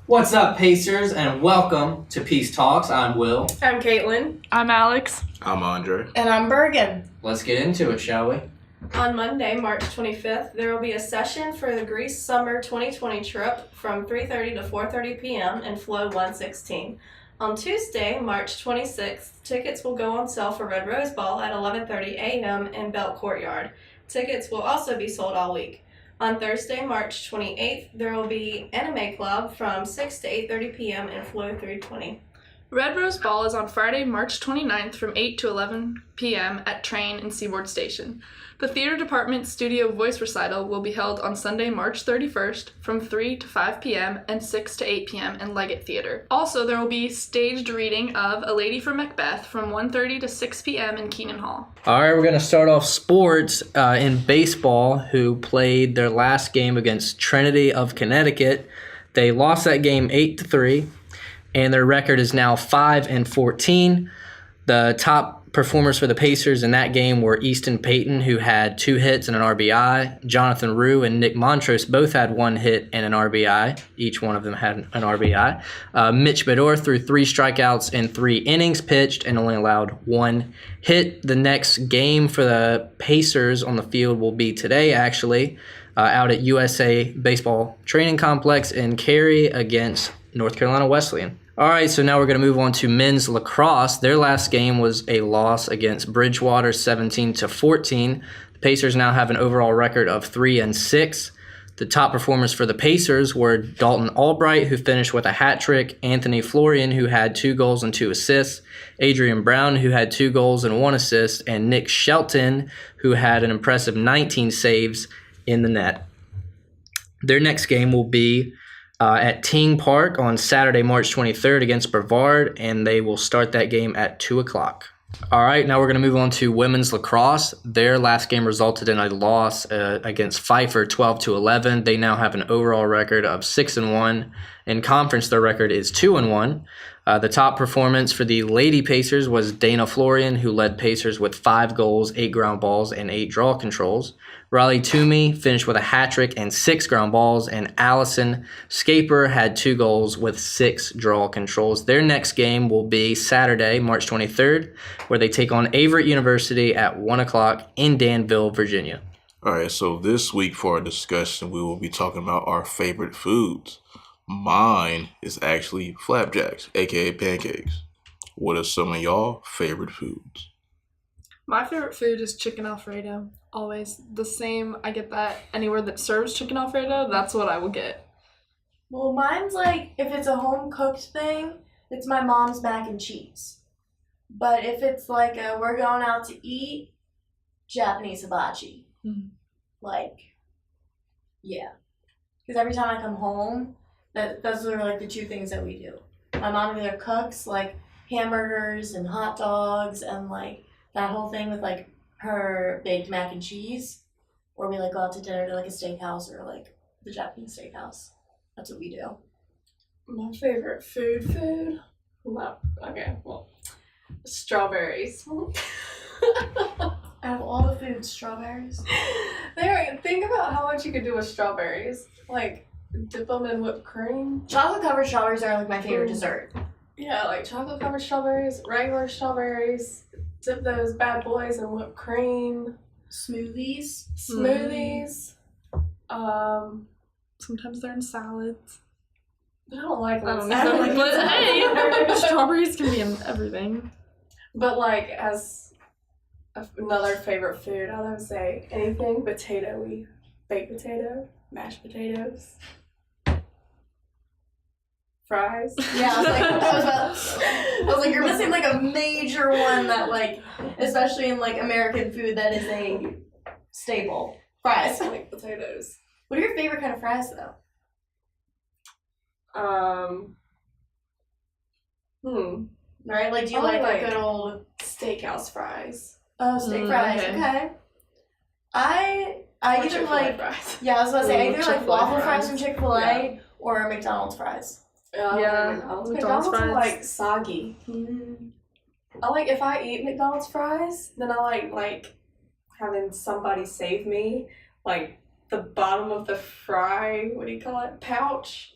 What's up, Pacers, and welcome to Peace Talks. I'm Will. I'm Caitlin. I'm Alex. I'm Andre. And I'm Bergen. Let's get into it, shall we? On Monday, March 25th, there will be a session for the Greece Summer 2020 trip from 3:30 to 4:30 p.m. in Flow 116. On Tuesday, March 26th, tickets will go on sale for Red Rose Ball at 11:30 a.m. in Belt Courtyard. Tickets will also be sold all week. On Thursday, March 28th, there will be Anime Club from 6 to 8:30 p.m. in Flow 320. Red Rose Ball is on Friday, March 29th from 8 to 11 p.m. at Train and Seaboard Station. The Theater Department Studio Voice Recital will be held on Sunday, March 31st from 3 to 5 p.m. and 6 to 8 p.m. in Leggett Theater. Also, there will be staged reading of A Lady from Macbeth from 1:30 to 6 p.m. in Keenan Hall. All right, we're going to start off sports in baseball, who played their last game against Trinity of Connecticut. They lost that game 8-3, and their record is now 5-14. The top performers for the Pacers in that game were Easton Payton, who had 2 hits and an RBI. Jonathan Rue and Nick Montrose both had 1 hit and an RBI. Each one of them had an RBI. Mitch Bedore threw 3 strikeouts in 3 innings pitched and only allowed 1 hit. The next game for the Pacers on the field will be today, actually, out at USA Baseball Training Complex in Cary against North Carolina Wesleyan. All right, so now we're going to move on to men's lacrosse. Their last game was a loss against Bridgewater, 17-14. The Pacers now have an overall record of 3-6. The top performers for the Pacers were Dalton Albright, who finished with a hat trick, Anthony Florian, who had 2 goals and 2 assists, Adrian Brown, who had 2 goals and 1 assist, and Nick Shelton, who had an impressive 19 saves in the net. Their next game will be at Ting Park on Saturday, March 23rd against Brevard, and they will start that game at 2 o'clock. All right, now we're going to move on to women's lacrosse. Their last game resulted in a loss against Pfeiffer, 12-11. They now have an overall record of 6-1. In conference, their record is 2-1. The top performance for the Lady Pacers was Dana Florian, who led Pacers with 5 goals, 8 ground balls, and 8 draw controls. Riley Toomey finished with a hat trick and 6 ground balls, and Allison Scaper had 2 goals with 6 draw controls. Their next game will be Saturday, March 23rd, where they take on Averett University at 1 o'clock in Danville, Virginia. All right, so this week for our discussion, we will be talking about our favorite foods. Mine is actually flapjacks, aka pancakes. What are some of y'all favorite foods? My favorite food is chicken Alfredo. Always the same. I get that anywhere that serves chicken Alfredo, that's what I will get. Well, mine's like, if it's a home-cooked thing, it's my mom's mac and cheese. But if it's like we're going out to eat, Japanese hibachi. Mm-hmm. Like, yeah. Because every time I come home, those are like the 2 things that we do. My mom either cooks like hamburgers and hot dogs and like that whole thing with like her baked mac and cheese, or we like go out to dinner to like a steakhouse or like the Japanese steakhouse. That's what we do. My favorite food? Well, okay, well, strawberries. Out of all the foods, strawberries. Think about how much you could do with strawberries. Like, dip them in whipped cream. Chocolate covered strawberries are like my favorite dessert. Yeah, like chocolate covered strawberries, regular strawberries. Dip those bad boys in whipped cream. Smoothies. Sometimes they're in salads. I don't like I them. don't know, but hey, strawberries can be in everything. But like, as another favorite food, I would say anything potato-y. Baked potato, mashed potatoes, fries. Yeah, I was like, you're missing like a major one that like, especially in like American food, that is a staple. Fries. Like potatoes. What are your favorite kind of fries though? Right, like do you like a good old steakhouse fries? Oh, steak fries. Okay. I either Chick-fil-A like fries. Yeah, I was gonna say I either like Chick-fil-A waffle fries fries from Chick-fil-A Yeah. or McDonald's fries. Yeah, McDonald's McDonald's are fries. like soggy. I like, if I eat McDonald's fries, then I like having somebody save me, like the bottom of the fry, what do you call it, pouch.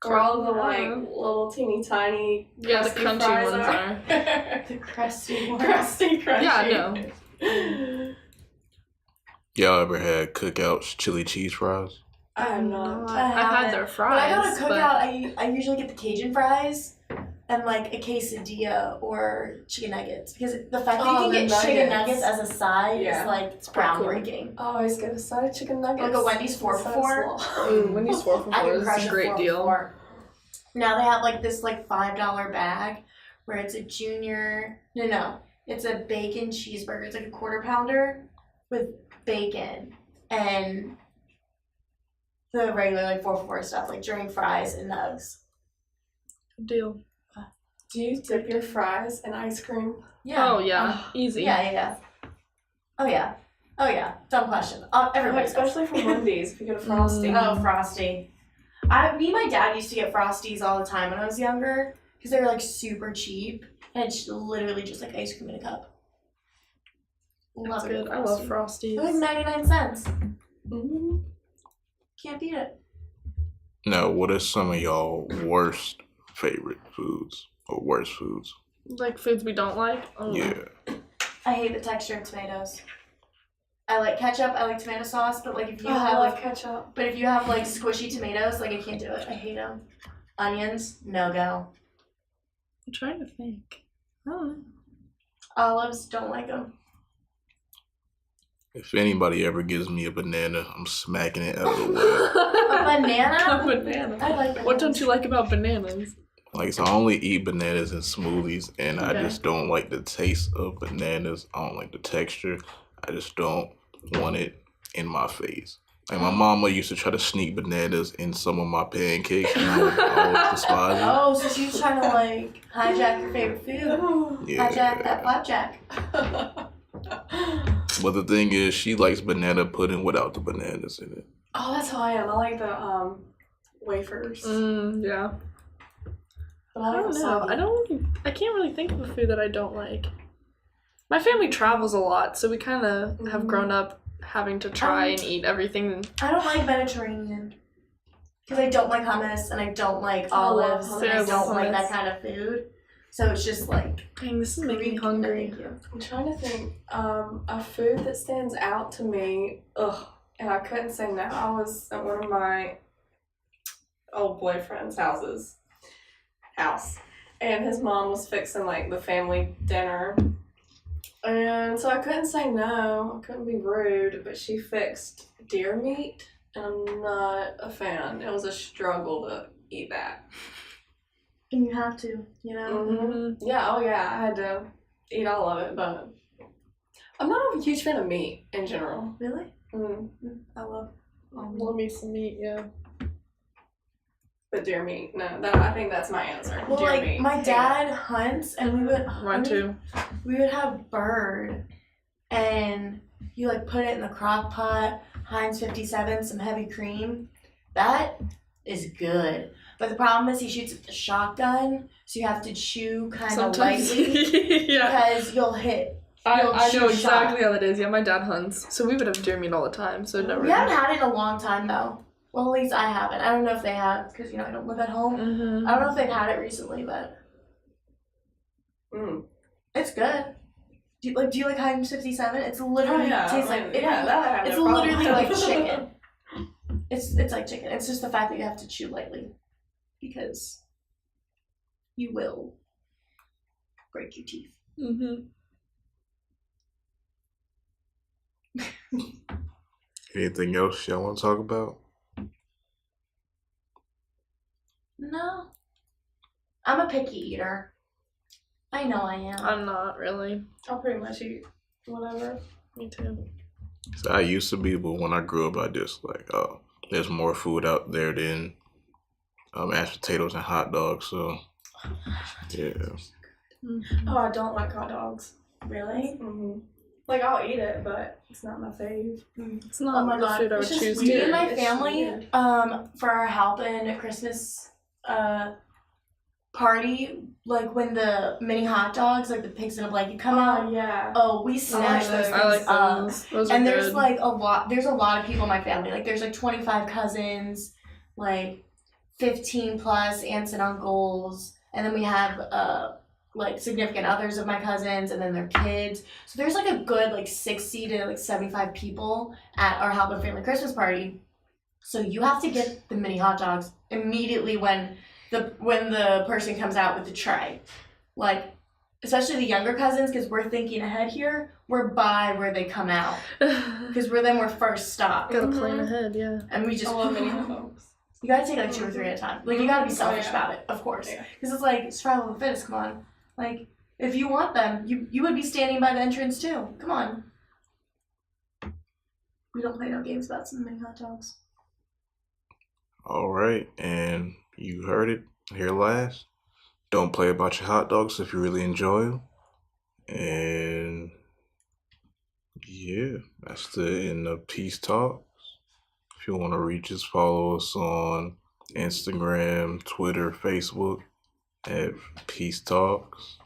Where all the like Yeah. little teeny tiny Yeah, the crusty crunchy fries ones are. The crusty one. Crusty, crunchy. Yeah, no. Y'all ever had Cookouts chili cheese fries? I have not. I I've had haven't. their When fries. I go to but- Cookout, I usually get the Cajun fries and like a quesadilla or chicken nuggets because the fact that Oh, you can the get chicken nuggets. nuggets as a side Yeah. is like It's pretty cool. groundbreaking. I always get a side of chicken nuggets. Like a Wendy's 4 for $4. Wendy's 4 for I 4 can is crush a great 4 for deal. $4. Now they have like this like $5 bag where it's a junior. No, it's a bacon cheeseburger. It's like a quarter pounder with bacon and the regular like 4 for $4 stuff like drink fries and nugs. Good deal. Do you dip your fries in ice cream? Yeah. Oh, yeah. Easy. Yeah. Oh yeah. Dumb question. Everybody does. Especially from Wendy's if you get a Frosty. Oh, Frosty. Me and my dad used to get Frosties all the time when I was younger because they were like super cheap and it's literally just like ice cream in a cup. That's Love good. it. I love Frosties. They're like 99 cents. Mm-hmm. Can't beat it. Now, what are some of y'all worst favorite foods or worst foods? Like foods we don't like? Oh. Yeah. I hate the texture of tomatoes. I like ketchup, I like tomato sauce, but like if you I have love like ketchup. but if you have like squishy tomatoes, like I can't do it. I hate them. Onions, no go. I'm trying to think. I don't know. Olives, don't like them. If anybody ever gives me a banana, I'm smacking it out of the way. A banana? A banana. I like bananas. What don't you like about bananas? Like, so I only eat bananas in smoothies, and I Okay. just don't like the taste of bananas. I don't like the texture. I just don't want it in my face. Like, my mama used to try to sneak bananas in some of my pancakes, and I would always despise it. Oh, so she's trying to like hijack your favorite food. Hijack that flapjack. But the thing is, she likes banana pudding without the bananas in it. Oh, that's how I am. I like the wafers. Yeah. But I don't know. I can't really think of a food that I don't like. My family travels a lot, so we kind of have grown up having to try and eat everything. I don't like Mediterranean. Because I don't like hummus and I don't like I love olives and I hummus. don't like Hummus. that kind of food. So it's just like Dang, this is making me Greek, hungry. Thank you. I'm trying to think. A food that stands out to me. And I couldn't say no. I was at one of my old boyfriend's house, and his mom was fixing like the family dinner, and so I couldn't say no. I couldn't be rude, but she fixed deer meat, and I'm not a fan. It was a struggle to eat that. And you have to, you know? Mm-hmm. Yeah. Oh yeah. I had to eat all of it, but I'm not a huge fan of meat in general. Really? Mm. I love Love me some meat, yeah. But deer meat, no. I think that's my answer. Well, deer like meat. my dad hunts, and we would. Mine too. We would have bird, and you like put it in the crock pot, Heinz 57, some heavy cream. That is good. But the problem is he shoots with the shotgun, so you have to chew kind of Sometimes. lightly Yeah. because you'll hit. I You'll know shoot exactly shot. how that is. Yeah, my dad hunts. So we would have deer meat all the time, so it never. We haven't had it in a long time though. Well, at least I haven't. I don't know if they have because I don't live at home. Mm-hmm. I don't know if they've had it recently, but Mm. it's good. Do you like Heinz 57? It's literally tastes like it. that I have It's no problem literally with. like chicken. It's like chicken. It's just the fact that you have to chew lightly because you will break your teeth. Mm-hmm. Anything else y'all want to talk about? No. I'm a picky eater. I know I am. I'm not really. I'll pretty much eat whatever. Me too. So I used to be, but when I grew up, I just like, oh, there's more food out there than mashed potatoes and hot dogs. So, yeah. Oh, I don't like hot dogs. Really? Mm-hmm. Like I'll eat it, but it's not my fave. It's not Oh my the God. food I would It's just choose weird. Me to and my It's family, weird. for our Halpin Christmas party, like when the mini hot dogs, like the pigs in a blanket come out. Yeah. Oh, we snatch those. those I like things up. those. Those are And good. there's like a lot of people in my family. Like there's like 25 cousins, like 15 plus aunts and uncles, and then we have like significant others of my cousins, and then their kids. So there's like a good like 60 to like 75 people at our Halbert family Christmas party. So you have to get the mini hot dogs immediately when the person comes out with the tray. Like, especially the younger cousins, because we're thinking ahead here. We're by where they come out, because we're first stop. Gotta plan ahead, yeah. And we just I love mini hot dogs. you gotta take like 2 or 3 at a time. Like, you gotta be selfish yeah. about it, of course, Yeah. because it's like survival of the fittest. Come on, like if you want them, you would be standing by the entrance too. Come on. We don't play no games about some mini hot dogs. All right, and you heard it here last. Don't play about your hot dogs if you really enjoy them. And yeah, that's the end of Peace Talks. If you want to reach us, follow us on Instagram, Twitter, Facebook at Peace Talks.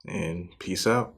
And peace out.